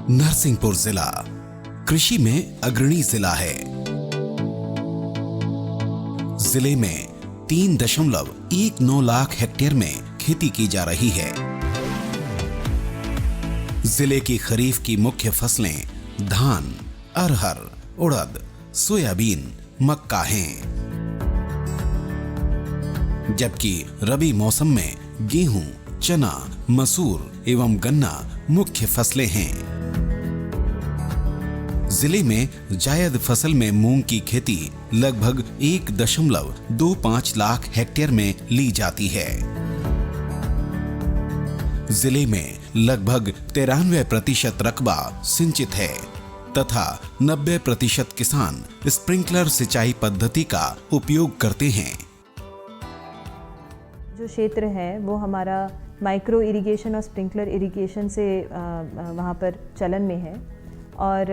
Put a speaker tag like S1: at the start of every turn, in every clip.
S1: नरसिंहपुर जिला कृषि में अग्रणी जिला है। जिले में 3.19 लाख हेक्टेयर में खेती की जा रही है। जिले की खरीफ की मुख्य फसलें धान, अरहर, उड़द, सोयाबीन, मक्का हैं, जबकि रबी मौसम में गेहूं, चना, मसूर एवं गन्ना मुख्य फसलें हैं। जिले में जायद फसल में मूंग की खेती लगभग 1.25 लाख हेक्टेयर में ली जाती है। जिले में लगभग 93% रकबा सिंचित है तथा 90% किसान स्प्रिंकलर सिंचाई पद्धति का उपयोग करते हैं।
S2: जो क्षेत्र है वो हमारा माइक्रो इरिगेशन और स्प्रिंकलर इरिगेशन से वहाँ पर चलन में है और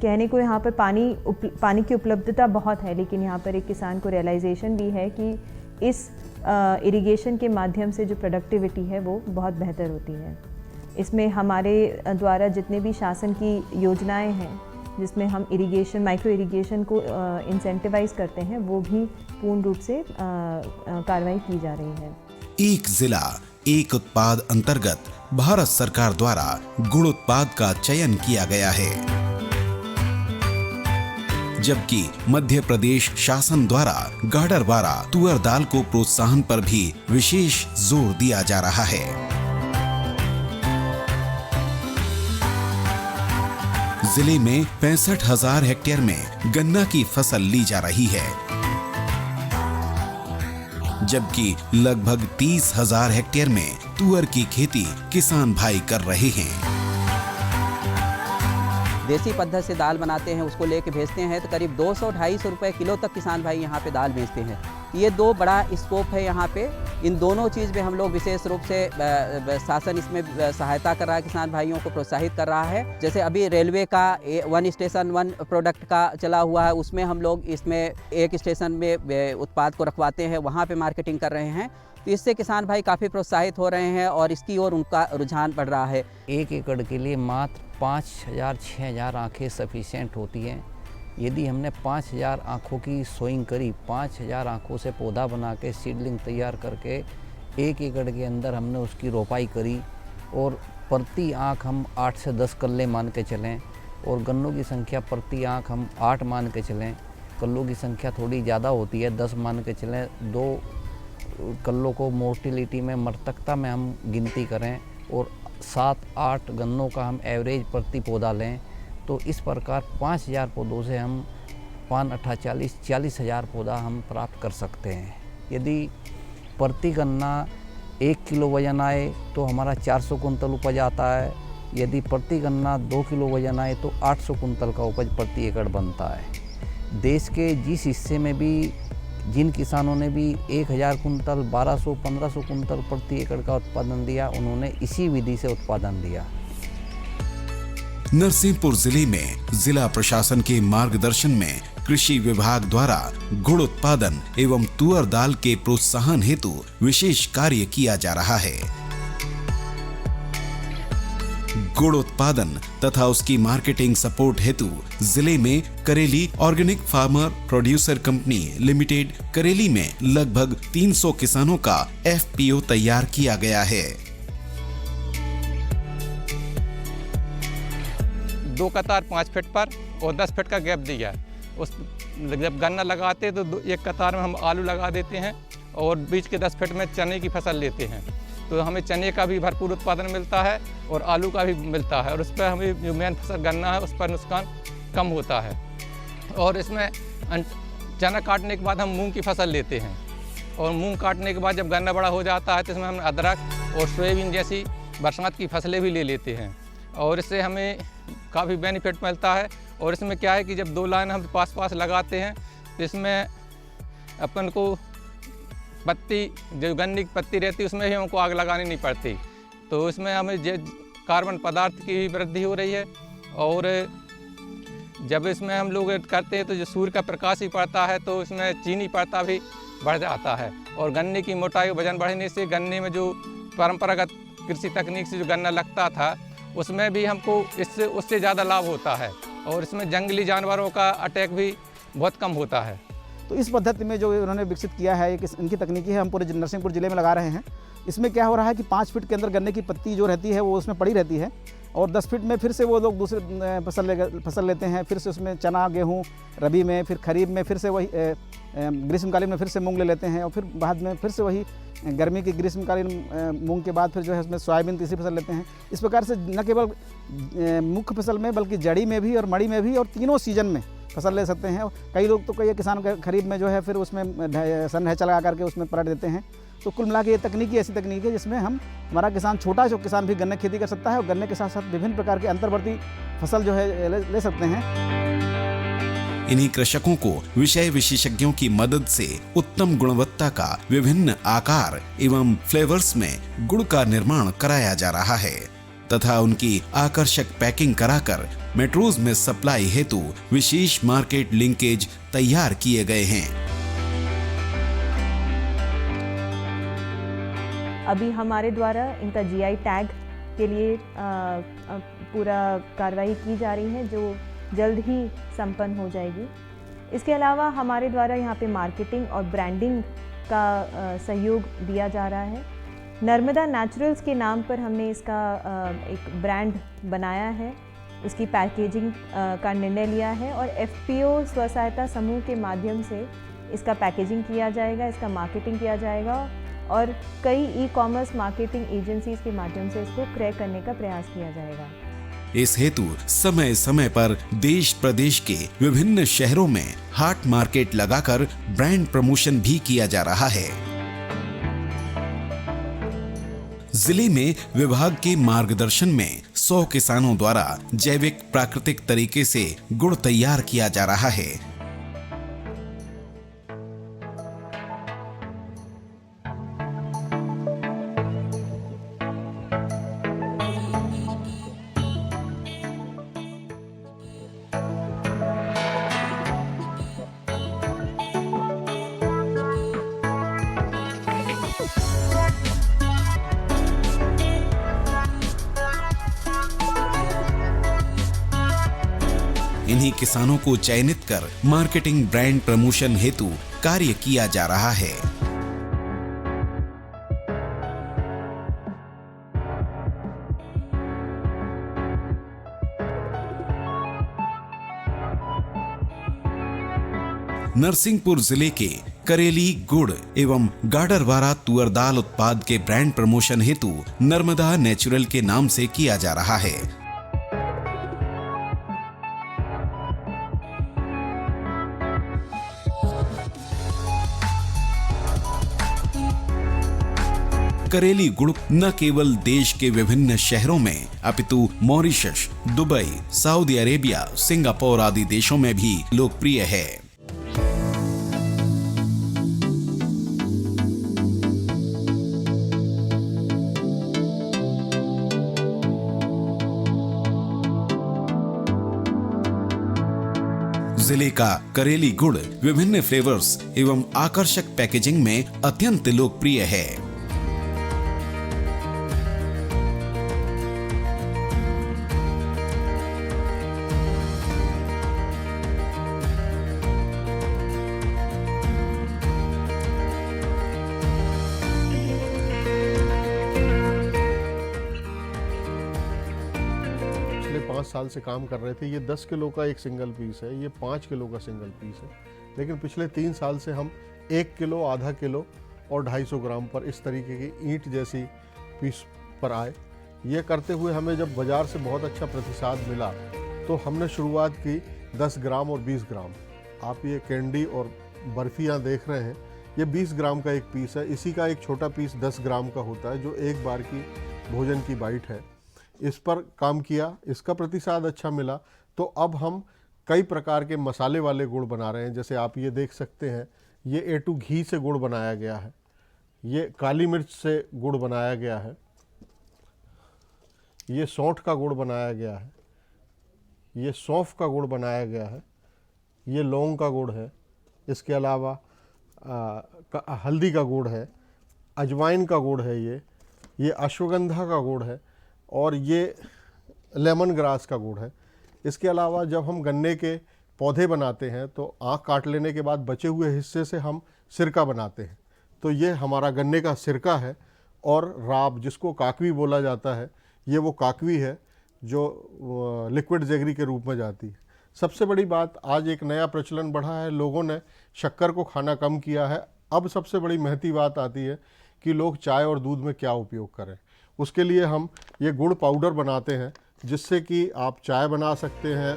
S2: कहने को यहाँ पर पानी की उपलब्धता बहुत है, लेकिन यहाँ पर एक किसान को रियलाइजेशन भी है कि इस इरिगेशन के माध्यम से जो प्रोडक्टिविटी है वो बहुत बेहतर होती है। इसमें हमारे द्वारा जितने भी शासन की योजनाएं हैं जिसमें हम इरिगेशन, माइक्रो इरिगेशन को इंसेंटिवाइज करते हैं, वो भी पूर्ण रूप से कार्रवाई की जा रही है।
S1: एक जिला एक उत्पाद अंतर्गत भारत सरकार द्वारा गुड़ उत्पाद का चयन किया गया है, जबकि मध्य प्रदेश शासन द्वारा गाडरवारा तुअर दाल को प्रोत्साहन पर भी विशेष जोर दिया जा रहा है। जिले में 65,000 हेक्टेयर में गन्ना की फसल ली जा रही है, जबकि लगभग 30,000 हेक्टेयर में तुअर की खेती किसान भाई कर रहे हैं।
S3: देसी पद्धति से दाल बनाते हैं, उसको लेके भेजते हैं तो करीब 200-250 रुपए किलो तक किसान भाई यहाँ पे दाल बेचते हैं। ये दो बड़ा स्कोप है यहाँ पे। इन दोनों चीज़ में हम लोग विशेष रूप से शासन इसमें सहायता कर रहा है, किसान भाइयों को प्रोत्साहित कर रहा है। जैसे अभी रेलवे का 1 स्टेशन 1 प्रोडक्ट का चला हुआ है, उसमें हम लोग इसमें एक स्टेशन में उत्पाद को रखवाते हैं, वहाँ पे मार्केटिंग कर रहे हैं। तो इससे किसान भाई काफ़ी प्रोत्साहित हो रहे हैं और इसकी ओर उनका रुझान बढ़ रहा है।
S4: 1 एकड़ के लिए मात्र 5,000-6,000 आँखें सफिशिएंट होती हैं। यदि हमने 5,000 आँखों की सोइंग करी, 5,000 आँखों से पौधा बना के सीडलिंग तैयार करके 1 एकड़ के अंदर हमने उसकी रोपाई करी और प्रति आँख हम 8 से 10 कल्ले मान के चलें और गन्नों की संख्या प्रति आँख हम 8 मान के चलें। कल्लों की संख्या थोड़ी ज़्यादा होती है, 10 मान के चलें। 2 कल्लों को मोर्टिलिटी में, मृतकता में हम गिनती करें और 7-8 गन्नों का हम एवरेज प्रति पौधा लें, तो इस प्रकार 5,000 पौधों से हम 40,000 पौधा हम प्राप्त कर सकते हैं। यदि प्रति गन्ना 1 किलो वजन आए तो हमारा 400 कुंतल उपज आता है। यदि प्रति गन्ना 2 किलो वजन आए तो 800 कुंतल का उपज प्रति एकड़ बनता है। देश के जिस हिस्से में भी जिन किसानों ने भी 1,000 कुंतल, 1,200-1,500 कुंतल प्रति एकड़ का उत्पादन दिया, उन्होंने इसी विधि से उत्पादन दिया।
S1: नरसिंहपुर जिले में जिला प्रशासन के मार्गदर्शन में कृषि विभाग द्वारा गुड़ उत्पादन एवं तुअर दाल के प्रोत्साहन हेतु विशेष कार्य किया जा रहा है। गुड़ उत्पादन तथा उसकी मार्केटिंग सपोर्ट हेतु जिले में Kareli organic farmer producer company limited Kareli में लगभग 300 किसानों का FPO तैयार किया गया है।
S5: 2 कतार 5 फीट पर और 10 फीट का गैप दिया। उस जब गन्ना लगाते तो 1 कतार में हम आलू लगा देते हैं और बीच के 10 फीट में चने की फसल लेते हैं, तो हमें चने का भी भरपूर उत्पादन मिलता है और आलू का भी मिलता है और उस पर हमें जो मेन फसल गन्ना है उस पर नुकसान कम होता है। और इसमें चना काटने के बाद हम मूंग की फसल लेते हैं और मूंग काटने के बाद जब गन्ना बड़ा हो जाता है तो इसमें हम अदरक और सोयाबीन जैसी बरसात की फसलें भी ले लेते हैं और इससे हमें काफ़ी बेनिफिट मिलता है। और इसमें क्या है कि जब 2 लाइन हम पास लगाते हैं तो इसमें अपन को पत्ती, जो गन्ने की पत्ती रहती है उसमें ही हमको आग लगानी नहीं पड़ती, तो इसमें हमें कार्बन पदार्थ की भी वृद्धि हो रही है। और जब इसमें हम लोग करते हैं तो जो सूर्य का प्रकाश ही पड़ता है तो इसमें चीनी पड़ता भी बढ़ जाता है और गन्ने की मोटाई वजन बढ़ने से गन्ने में जो परंपरागत कृषि तकनीक से जो गन्ना लगता था उसमें भी हमको इससे उससे ज़्यादा लाभ होता है और इसमें जंगली जानवरों का अटैक भी बहुत कम होता है।
S6: तो इस पद्धति में जो उन्होंने विकसित किया है, इनकी तकनीकी है, हम पूरे नरसिंहपुर ज़िले में लगा रहे हैं। इसमें क्या हो रहा है कि 5 फीट के अंदर गन्ने की पत्ती जो रहती है वो उसमें पड़ी रहती है और 10 फीट में फिर से वो लोग दूसरे फसल लेते हैं, फिर से उसमें चना गेहूँ रबी में, फिर खरीफ में फिर से वही ग्रीष्मकालीन में फिर से मूंग ले लेते हैं और फिर बाद में फिर से वही गर्मी की ग्रीष्मकालीन मूंग के बाद फिर जो है उसमें सोयाबीन तीसरी फसल लेते हैं। इस प्रकार से न केवल मुख्य फसल में बल्कि जड़ी में भी और मड़ी में भी और तीनों सीजन में फसल ले सकते हैं। कई लोग तो कई किसान खरीफ में जो है फिर उसमें सन हैचा लगा करके उसमें पलट देते हैं। तो कुल मिला के ये तकनीकी ऐसी तकनीक है जिसमें हमारा किसान, छोटा जो किसान भी गन्ने खेती कर सकता है और गन्ने के साथ साथ विभिन्न प्रकार के अंतर्वर्ती फसल जो है ले सकते हैं।
S1: इन्हीं कृषकों को विषय विशेषज्ञों की मदद से उत्तम गुणवत्ता का विभिन्न आकार एवं फ्लेवर्स में गुड़ का निर्माण कराया जा रहा है तथा उनकी आकर्षक पैकिंग कराकर मेट्रोज में सप्लाई हेतु विशेष मार्केट लिंकेज तैयार किए गए हैं।
S2: अभी हमारे द्वारा इनका जीआई टैग के लिए पूरा कार्रवाई की जा रही है जो जल्द ही संपन्न हो जाएगी। इसके अलावा हमारे द्वारा यहाँ पे मार्केटिंग और ब्रांडिंग का सहयोग दिया जा रहा है। नर्मदा नेचुरल्स के नाम पर हमने इसका एक ब्रांड बनाया है, उसकी पैकेजिंग का निर्णय लिया है और एफपीओ स्व सहायता समूह के माध्यम से इसका पैकेजिंग किया जाएगा, इसका मार्केटिंग किया जाएगा और कई ई-कॉमर्स मार्केटिंग एजेंसीज के माध्यम से इसको क्रय करने का प्रयास किया जाएगा।
S1: इस हेतु समय समय पर देश प्रदेश के विभिन्न शहरों में हाट मार्केट लगाकर ब्रांड प्रमोशन भी किया जा रहा है। जिले में विभाग के मार्गदर्शन में 100 किसानों द्वारा जैविक प्राकृतिक तरीके से गुड़ तैयार किया जा रहा है। इन्हीं किसानों को चयनित कर मार्केटिंग ब्रांड प्रमोशन हेतु कार्य किया जा रहा है। नरसिंहपुर जिले के करेली गुड़ एवं गाडरवारा तुअर दाल उत्पाद के ब्रांड प्रमोशन हेतु नर्मदा नेचुरल के नाम से किया जा रहा है। करेली गुड़ न केवल देश के विभिन्न शहरों में अपितु Mauritius, Dubai, Saudi Arabia, Singapore आदि देशों में भी लोकप्रिय है। जिले का करेली गुड़ विभिन्न फ्लेवर्स एवं आकर्षक पैकेजिंग में अत्यंत लोकप्रिय है।
S7: पिछले 5 साल से काम कर रहे थे। ये 10 किलो का एक सिंगल पीस है, ये 5 किलो का सिंगल पीस है, लेकिन पिछले 3 साल से हम 1 किलो, आधा किलो और 250 ग्राम पर इस तरीके की ईंट जैसी पीस पर आए। ये करते हुए हमें जब बाज़ार से बहुत अच्छा प्रतिसाद मिला तो हमने शुरुआत की 10 ग्राम और 20 ग्राम। आप ये कैंडी और बर्फियाँ देख रहे हैं, ये 20 ग्राम का एक पीस है। इसी का एक छोटा पीस 10 ग्राम का होता है जो एक बार की भोजन की बाइट है। इस पर काम किया, इसका प्रतिसाद अच्छा मिला, तो अब हम कई प्रकार के मसाले वाले गुड़ बना रहे हैं। जैसे आप ये देख सकते हैं, ये A2 घी से गुड़ बनाया गया है, ये काली मिर्च से गुड़ बनाया गया है, ये सौंठ का गुड़ बनाया गया है, ये सौंफ का गुड़ बनाया गया है, ये लौंग का गुड़ है, इसके अलावा हल्दी का गुड़ है, अजवाइन का गुड़ है, ये अश्वगंधा का गुड़ है और ये लेमन ग्रास का गुड़ है। इसके अलावा जब हम गन्ने के पौधे बनाते हैं तो आँख काट लेने के बाद बचे हुए हिस्से से हम सिरका बनाते हैं, तो ये हमारा गन्ने का सिरका है। और राब, जिसको काकवी बोला जाता है, ये वो काकवी है जो लिक्विड जेगरी के रूप में जाती है। सबसे बड़ी बात, आज एक नया प्रचलन बढ़ा है, लोगों ने शक्कर को खाना कम किया है। अब सबसे बड़ी महती बात आती है कि लोग चाय और दूध में क्या उपयोग करें। उसके लिए हम ये गुड़ पाउडर बनाते हैं, जिससे कि आप चाय बना सकते हैं,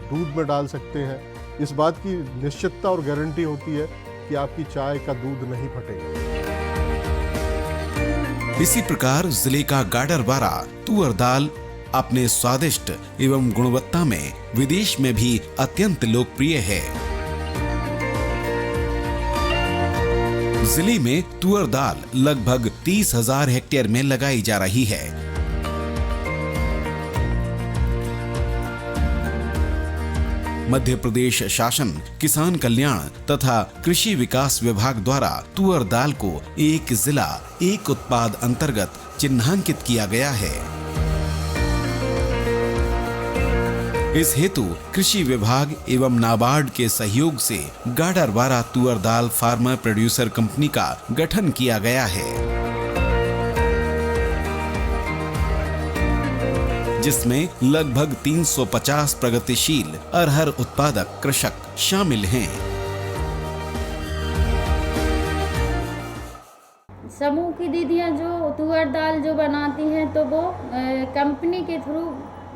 S7: दूध में डाल सकते हैं। इस बात की निश्चितता और गारंटी होती है कि आपकी चाय का दूध नहीं फटेगा।
S1: इसी प्रकार जिले का गाडरवारा तुअर दाल अपने स्वादिष्ट एवं गुणवत्ता में विदेश में भी अत्यंत लोकप्रिय है। जिले में तुअर दाल लगभग 30,000 हेक्टेयर में लगाई जा रही है। मध्य प्रदेश शासन किसान कल्याण तथा कृषि विकास विभाग द्वारा तुअर दाल को एक जिला एक उत्पाद अंतर्गत चिन्हांकित किया गया है। इस हेतु कृषि विभाग एवं नाबार्ड के सहयोग से गाडरवारा तुअर दाल फार्मर प्रोड्यूसर कंपनी का गठन किया गया है, जिसमें लगभग 350 प्रगतिशील अरहर उत्पादक कृषक शामिल हैं।
S8: समूह की दीदियां जो तुअर दाल जो बनाती हैं तो वो कंपनी के थ्रू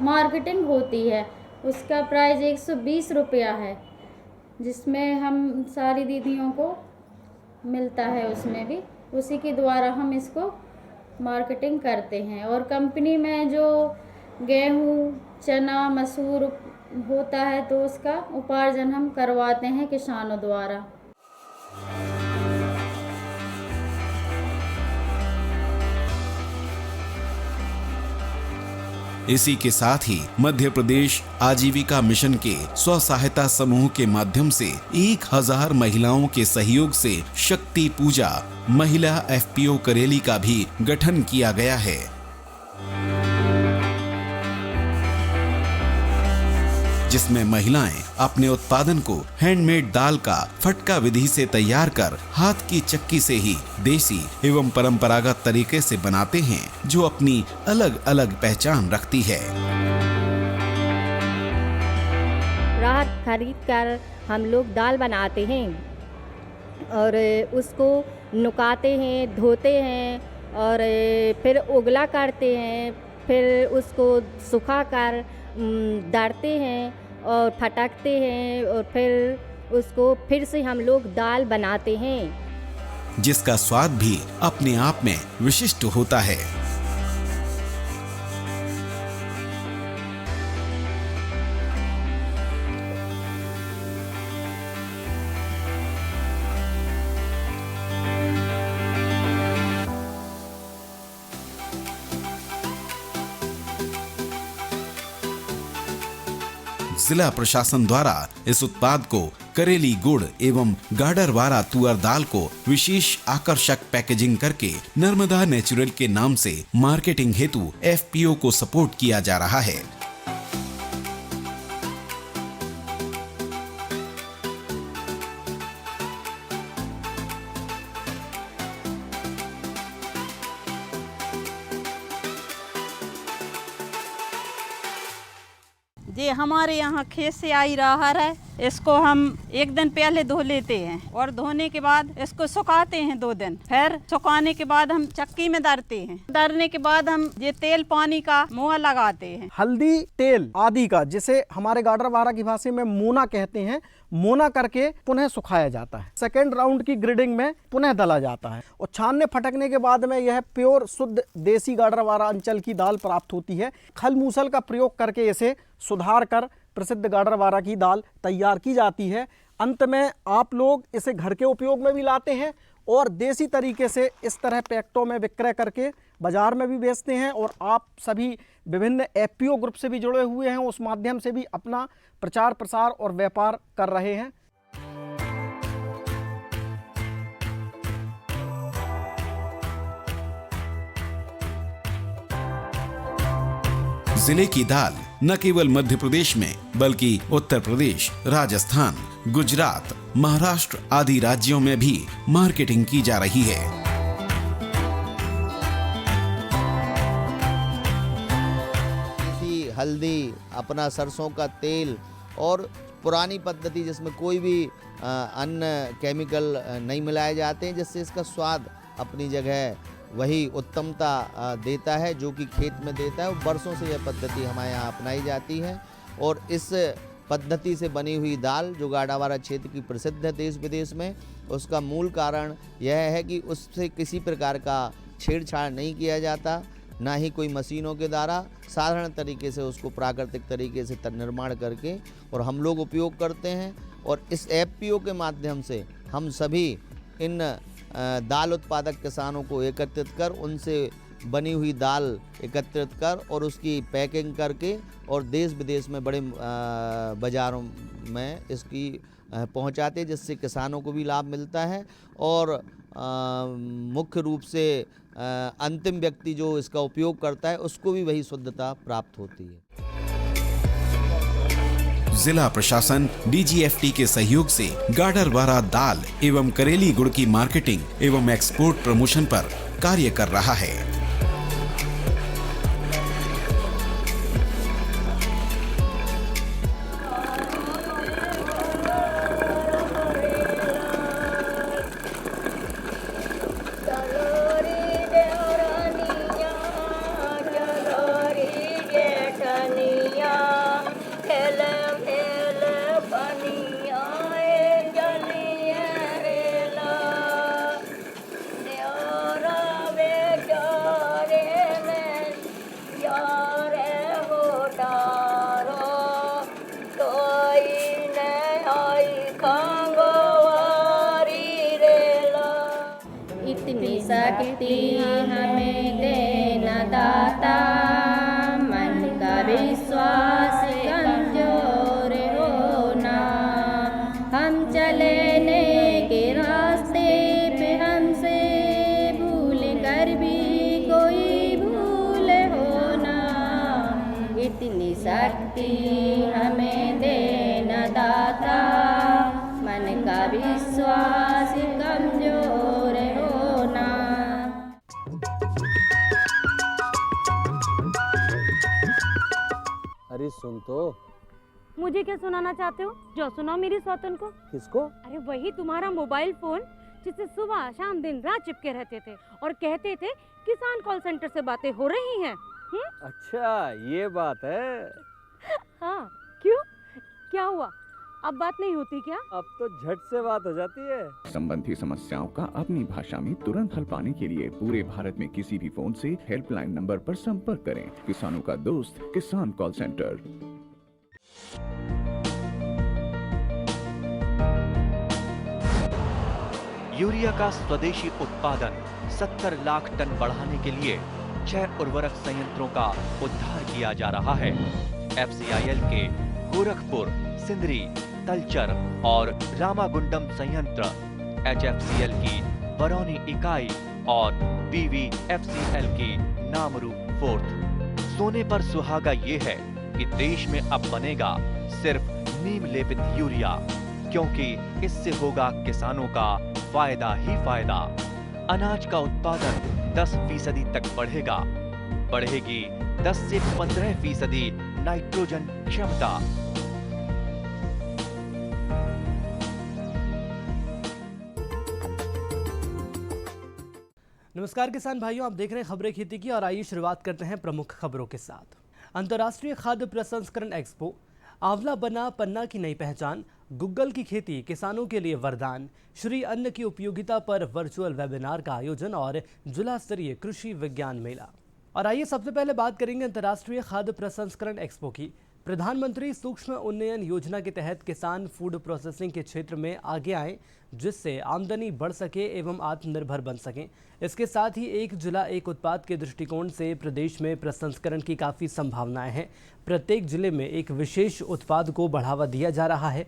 S8: मार्केटिंग होती है। उसका प्राइस 120 रुपया है, जिसमें हम सारी दीदियों को मिलता है, उसमें भी उसी के द्वारा हम इसको मार्केटिंग करते हैं। और कंपनी में जो गेहूँ, चना, मसूर होता है तो उसका उपार्जन हम करवाते हैं किसानों द्वारा।
S1: इसी के साथ ही मध्य प्रदेश आजीविका मिशन के स्व सहायता समूह के माध्यम से 1000 महिलाओं के सहयोग से शक्ति पूजा महिला FPO करेली का भी गठन किया गया है, जिसमें महिलाएं अपने उत्पादन को हैंडमेड दाल का फटका विधि से तैयार कर हाथ की चक्की से ही देसी एवं परंपरागत तरीके से बनाते हैं, जो अपनी अलग अलग पहचान रखती है।
S9: राहत खरीद कर हम लोग दाल बनाते हैं और उसको नुकाते हैं, धोते हैं और फिर उगला करते हैं, फिर उसको सुखाकर दरते हैं और फटकते हैं और फिर उसको फिर से हम लोग दाल बनाते हैं,
S1: जिसका स्वाद भी अपने आप में विशिष्ट होता है। जिला प्रशासन द्वारा इस उत्पाद को करेली गुड़ एवं गाडरवारा तुअर दाल को विशेष आकर्षक पैकेजिंग करके नर्मदा नेचुरल के नाम से मार्केटिंग हेतु FPO को सपोर्ट किया जा रहा है।
S10: ये हमारे यहाँ खेत से आई अरहर है, इसको हम एक दिन पहले धो लेते हैं और धोने के बाद इसको सुखाते हैं 2 दिन, फिर सुखाने के बाद हम चक्की में दरते हैं। दरने के बाद हम ये तेल पानी का मुआ लगाते हैं।
S6: हल्दी तेल आदि का, जिसे हमारे गाडरवारा की भाषा में मोना कहते हैं, मोना करके पुनः सुखाया जाता है। सेकेंड राउंड की ग्रेडिंग में पुनः दला जाता है और छानने फटकने के बाद में यह प्योर शुद्ध देसी गाडरवारा अंचल की दाल प्राप्त होती है। खल मूसल का प्रयोग करके इसे सुधार कर प्रसिद्ध गाडरवारा की दाल तैयार की जाती है। अंत में आप लोग इसे घर के उपयोग में भी लाते हैं और देसी तरीके से इस तरह पैकेटों में विक्रय करके बाजार में भी बेचते हैं और आप सभी विभिन्न FPO ग्रुप से भी जुड़े हुए हैं, उस माध्यम से भी अपना प्रचार प्रसार और व्यापार कर रहे हैं।
S1: जिले की दाल न केवल मध्य प्रदेश में बल्कि उत्तर प्रदेश, राजस्थान, गुजरात, महाराष्ट्र आदि राज्यों में भी मार्केटिंग की जा रही है।
S11: हल्दी, अपना सरसों का तेल और पुरानी पद्धति जिसमें कोई भी अन्य केमिकल नहीं मिलाए जाते हैं, जिससे इसका स्वाद अपनी जगह वही उत्तमता देता है जो कि खेत में देता है। और बरसों से यह पद्धति हमारे यहाँ अपनाई जाती है और इस पद्धति से बनी हुई दाल जो गाड़ावारा क्षेत्र की प्रसिद्ध है देश विदेश में, उसका मूल कारण यह है कि उससे किसी प्रकार का छेड़छाड़ नहीं किया जाता, ना ही कोई मशीनों के द्वारा, साधारण तरीके से उसको प्राकृतिक तरीके से निर्माण करके और हम लोग उपयोग करते हैं। और इस एफपीओ के माध्यम से हम सभी इन दाल उत्पादक किसानों को एकत्रित कर उनसे बनी हुई दाल एकत्रित कर और उसकी पैकिंग करके और देश विदेश में बड़े बाज़ारों में इसकी पहुंचाते, जिससे किसानों को भी लाभ मिलता है और मुख्य रूप से अंतिम व्यक्ति जो इसका उपयोग करता है उसको भी वही शुद्धता प्राप्त होती है।
S1: जिला प्रशासन डीजीएफटी के सहयोग से गाडरवारा दाल एवं करेली गुड़ की मार्केटिंग एवं एक्सपोर्ट प्रमोशन पर कार्य कर रहा है।
S9: इतनी शक्ति हमें देना दाता, मन का विश्वास कमजोर होना, हम चलने के रास्ते पे हमसे भूल कर भी कोई भूल होना। इतनी शक्ति हमें देना दाता, मन का विश्वास कमजोर होना।
S12: अरे सुन तो।
S13: मुझे क्या सुनाना चाहते हो? जो सुनाओ मेरी सौतन को।
S12: किसको?
S13: अरे वही तुम्हारा मोबाइल फोन जिससे सुबह शाम दिन रात चिपके रहते थे और कहते थे किसान कॉल सेंटर से बातें हो रही हैं।
S12: अच्छा ये बात है।
S13: हाँ क्यों, क्या हुआ? अब बात नहीं होती क्या?
S12: अब तो झट से बात हो जाती है।
S14: संबंधी समस्याओं का अपनी भाषा में तुरंत हल पाने के लिए पूरे भारत में किसी भी फोन से हेल्पलाइन नंबर पर संपर्क करें। किसानों का दोस्त किसान कॉल सेंटर।
S15: यूरिया का स्वदेशी उत्पादन 70 लाख टन बढ़ाने के लिए 6 उर्वरक संयंत्रों का उद्धार किया जा रहा है। FCIL के गोरखपुर, सिंदरी, तलचर और रामागुंडम संयंत्र, HFCL की बरौनी इकाई और BVFCL की नामरू फोर्थ। सोने पर सुहागा ये है कि देश में अब बनेगा सिर्फ नीम लेपित यूरिया, क्योंकि इससे होगा किसानों का फायदा ही फायदा। अनाज का उत्पादन 10% तक बढ़ेगा, बढ़ेगी 10 से 15% नाइट्रोजन क्षमता।
S16: नमस्कार किसान भाइयों, आप देख रहे हैं खबरें खेती की और आइए शुरुआत करते हैं प्रमुख खबरों के साथ। अंतर्राष्ट्रीय खाद्य प्रसंस्करण एक्सपो, आंवला बना पन्ना की नई पहचान, गुग्गल की खेती किसानों के लिए वरदान, श्री अन्न की उपयोगिता पर वर्चुअल वेबिनार का आयोजन और जिला स्तरीय कृषि विज्ञान मेला। और आइए सबसे पहले बात करेंगे अंतर्राष्ट्रीय खाद्य प्रसंस्करण एक्सपो की। प्रधानमंत्री सूक्ष्म उन्नयन योजना के तहत किसान फूड प्रोसेसिंग के क्षेत्र में आगे आएं, जिससे आमदनी बढ़ सके एवं आत्मनिर्भर बन सकें। इसके साथ ही एक जिला एक उत्पाद के दृष्टिकोण से प्रदेश में प्रसंस्करण की काफ़ी संभावनाएं हैं। प्रत्येक जिले में एक विशेष उत्पाद को बढ़ावा दिया जा रहा है।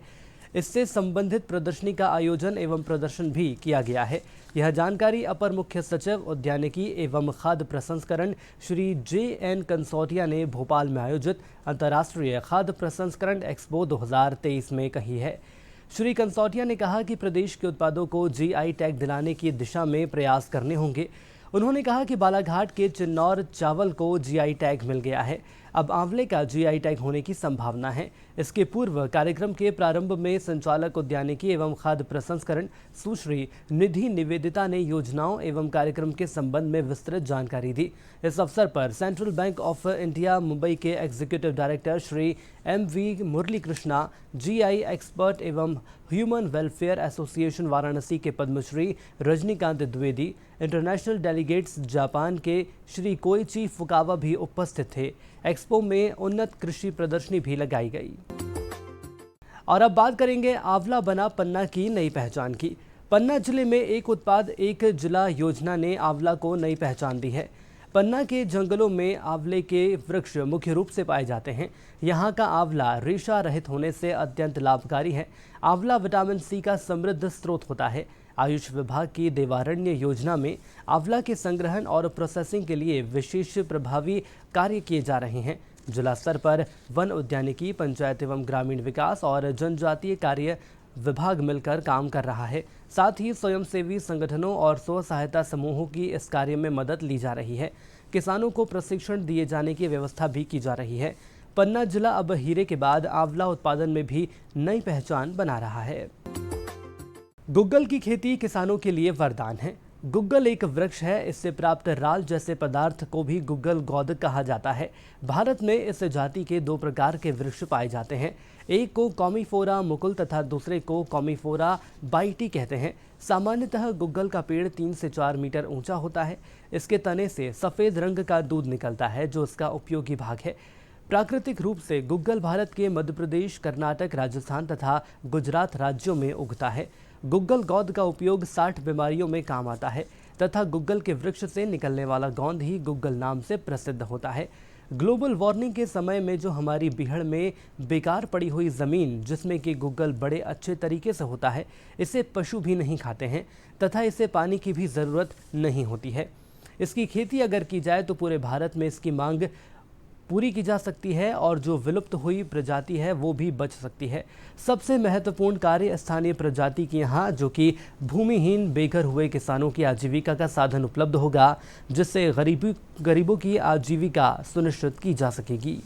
S16: इससे संबंधित प्रदर्शनी का आयोजन एवं प्रदर्शन भी किया गया है। यह जानकारी अपर मुख्य सचिव उद्यानिकी एवं खाद्य प्रसंस्करण श्री JN कंसोटिया ने भोपाल में आयोजित अंतर्राष्ट्रीय खाद्य प्रसंस्करण एक्सपो 2023 में कही है। श्री कंसोटिया ने कहा कि प्रदेश के उत्पादों को GI टैग दिलाने की दिशा में प्रयास करने होंगे। उन्होंने कहा कि बालाघाट के चिन्नौर चावल को GI टैग मिल गया है, अब आंवले का GI टैग होने की संभावना है। इसके पूर्व कार्यक्रम के प्रारंभ में संचालक उद्यानिकी एवं खाद्य प्रसंस्करण सुश्री निधि निवेदिता ने योजनाओं एवं कार्यक्रम के संबंध में विस्तृत जानकारी दी। इस अवसर पर central bank of India Mumbai के executive director Shri MV Murali Krishna, GI expert एवं ह्यूमन वेलफेयर एसोसिएशन वाराणसी के Padmashri Rajnikant Dwivedi, international delegates Japan के श्री कोइची फुकावा भी उपस्थित थे। एक्सपो में उन्नत कृषि प्रदर्शनी भी लगाई गई। और अब बात करेंगे आंवला बना पन्ना की नई पहचान की। पन्ना जिले में एक उत्पाद एक जिला योजना ने आंवला को नई पहचान दी है। पन्ना के जंगलों में आंवले के वृक्ष मुख्य रूप से पाए जाते हैं। यहाँ का आंवला रेशा रहित होने से अत्यंत लाभकारी है। आंवला विटामिन C का समृद्ध स्रोत होता है। आयुष विभाग की देवारण्य योजना में आंवला के संग्रहण और प्रोसेसिंग के लिए विशेष प्रभावी कार्य किए जा रहे हैं। जिला स्तर पर वन उद्यानिकी, पंचायत एवं ग्रामीण विकास और जनजातीय कार्य विभाग मिलकर काम कर रहा है। साथ ही स्वयंसेवी संगठनों और स्व सहायता समूहों की इस कार्य में मदद ली जा रही है। किसानों को प्रशिक्षण दिए जाने की व्यवस्था भी की जा रही है। पन्ना जिला अब हीरे के बाद आंवला उत्पादन में भी नई पहचान बना रहा है। गुग्गल की खेती किसानों के लिए वरदान है। गुग्गल एक वृक्ष है। इससे प्राप्त राल जैसे पदार्थ को भी गुग्गल गौद कहा जाता है। भारत में इस जाति के 2 प्रकार के वृक्ष पाए जाते हैं। एक को कॉमीफोरा मुकुल तथा दूसरे को कॉमीफोरा बाइटी कहते हैं। सामान्यतः गुग्गल का पेड़ 3 से 4 मीटर ऊंचा होता है। इसके तने से सफ़ेद रंग का दूध निकलता है, जो इसका उपयोगी भाग है। प्राकृतिक रूप से गुग्गल भारत के मध्य प्रदेश, कर्नाटक, राजस्थान तथा गुजरात राज्यों में उगता है। गुग्गल गोंद का उपयोग 60 बीमारियों में काम आता है तथा गुग्गल के वृक्ष से निकलने वाला गोंद ही गुग्गल नाम से प्रसिद्ध होता है। ग्लोबल वार्मिंग के समय में जो हमारी बीहड़ में बेकार पड़ी हुई ज़मीन, जिसमें कि गुग्गल बड़े अच्छे तरीके से होता है, इसे पशु भी नहीं खाते हैं तथा इसे पानी की भी ज़रूरत नहीं होती है। इसकी खेती अगर की जाए तो पूरे भारत में इसकी मांग पूरी की जा सकती है और जो विलुप्त हुई प्रजाति है वो भी बच सकती है। सबसे महत्वपूर्ण कार्य स्थानीय प्रजाति के यहाँ, जो कि भूमिहीन बेघर हुए किसानों की आजीविका का साधन उपलब्ध होगा, जिससे गरीबों की आजीविका सुनिश्चित की जा सकेगी।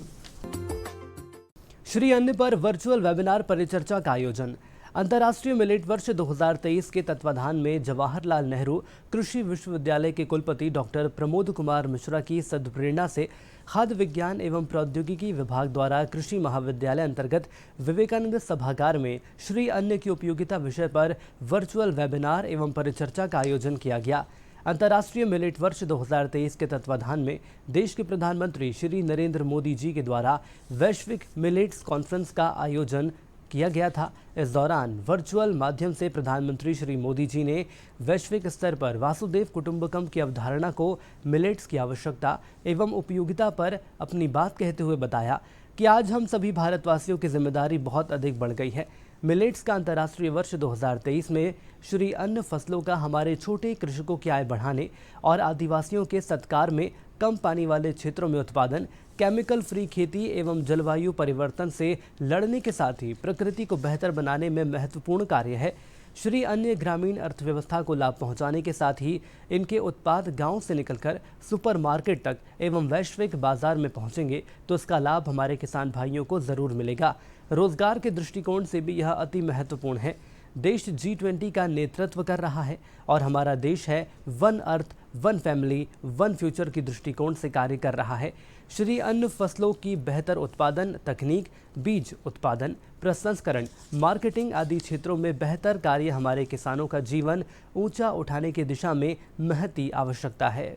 S16: श्री अन्न पर वर्चुअल वेबिनार परिचर्चा का आयोजन। अंतर्राष्ट्रीय मिलेट वर्ष 2023 के तत्वाधान में जवाहरलाल नेहरू कृषि विश्वविद्यालय के कुलपति डॉक्टर प्रमोद कुमार मिश्रा की सद्प्रेरणा से खाद्य विज्ञान एवं प्रौद्योगिकी विभाग द्वारा कृषि महाविद्यालय अंतर्गत विवेकानंद सभागार में श्री अन्न की उपयोगिता विषय पर वर्चुअल वेबिनार एवं परिचर्चा का आयोजन किया गया। अंतर्राष्ट्रीय मिलेट वर्ष 2023 के तत्वाधान में देश के प्रधानमंत्री श्री नरेंद्र मोदी जी के द्वारा वैश्विक मिलेट्स कॉन्फ्रेंस का आयोजन किया गया था। इस दौरान वर्चुअल माध्यम से प्रधानमंत्री श्री मोदी जी ने वैश्विक स्तर पर वासुदेव कुटुंबकम की अवधारणा को मिलेट्स की आवश्यकता एवं उपयोगिता पर अपनी बात कहते हुए बताया कि आज हम सभी भारतवासियों की जिम्मेदारी बहुत अधिक बढ़ गई है। मिलेट्स का अंतर्राष्ट्रीय वर्ष 2023 में श्री अन्न फसलों का हमारे छोटे कृषकों की आय बढ़ाने और आदिवासियों के सत्कार में कम पानी वाले क्षेत्रों में उत्पादन, केमिकल फ्री खेती एवं जलवायु परिवर्तन से लड़ने के साथ ही प्रकृति को बेहतर बनाने में महत्वपूर्ण कार्य है। श्री अन्न ग्रामीण अर्थव्यवस्था को लाभ पहुंचाने के साथ ही इनके उत्पाद गांव से निकलकर सुपरमार्केट तक एवं वैश्विक बाजार में पहुंचेंगे तो इसका लाभ हमारे किसान भाइयों को ज़रूर मिलेगा। रोजगार के दृष्टिकोण से भी यह अति महत्वपूर्ण है। देश G20 का नेतृत्व कर रहा है और हमारा देश है one earth, one family, one future की दृष्टिकोण से कार्य कर रहा है। श्री अन्न फसलों की बेहतर उत्पादन तकनीक, बीज उत्पादन, प्रसंस्करण, मार्केटिंग आदि क्षेत्रों में बेहतर कार्य हमारे किसानों का जीवन ऊंचा उठाने की दिशा में महती आवश्यकता है।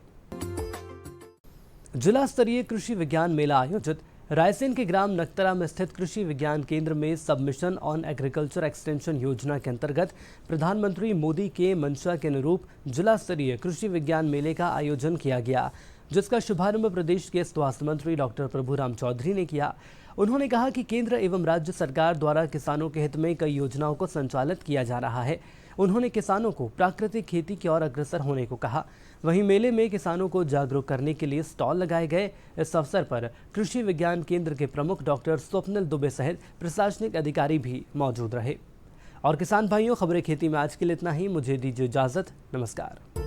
S16: जिला स्तरीय कृषि विज्ञान मेला आयोजित। रायसेन के ग्राम नक्तरा में स्थित कृषि विज्ञान केंद्र में सबमिशन ऑन एग्रीकल्चर एक्सटेंशन योजना के अंतर्गत प्रधानमंत्री मोदी के मंशा के अनुरूप जिला स्तरीय कृषि विज्ञान मेले का आयोजन किया गया। जिसका शुभारंभ प्रदेश के स्वास्थ्य मंत्री डॉक्टर प्रभुराम चौधरी ने किया। उन्होंने कहा कि केंद्र एवं राज्य सरकार द्वारा किसानों के हित में कई योजनाओं को संचालित किया जा रहा है। उन्होंने किसानों को प्राकृतिक खेती की ओर अग्रसर होने को कहा। वहीं मेले में किसानों को जागरूक करने के लिए स्टॉल लगाए गए। इस अवसर पर कृषि विज्ञान केंद्र के प्रमुख डॉक्टर स्वप्निल दुबे सहित प्रशासनिक अधिकारी भी मौजूद रहे। और किसान भाइयों, खबरें खेती में आज के लिए इतना ही। मुझे दीजिए इजाजत। नमस्कार।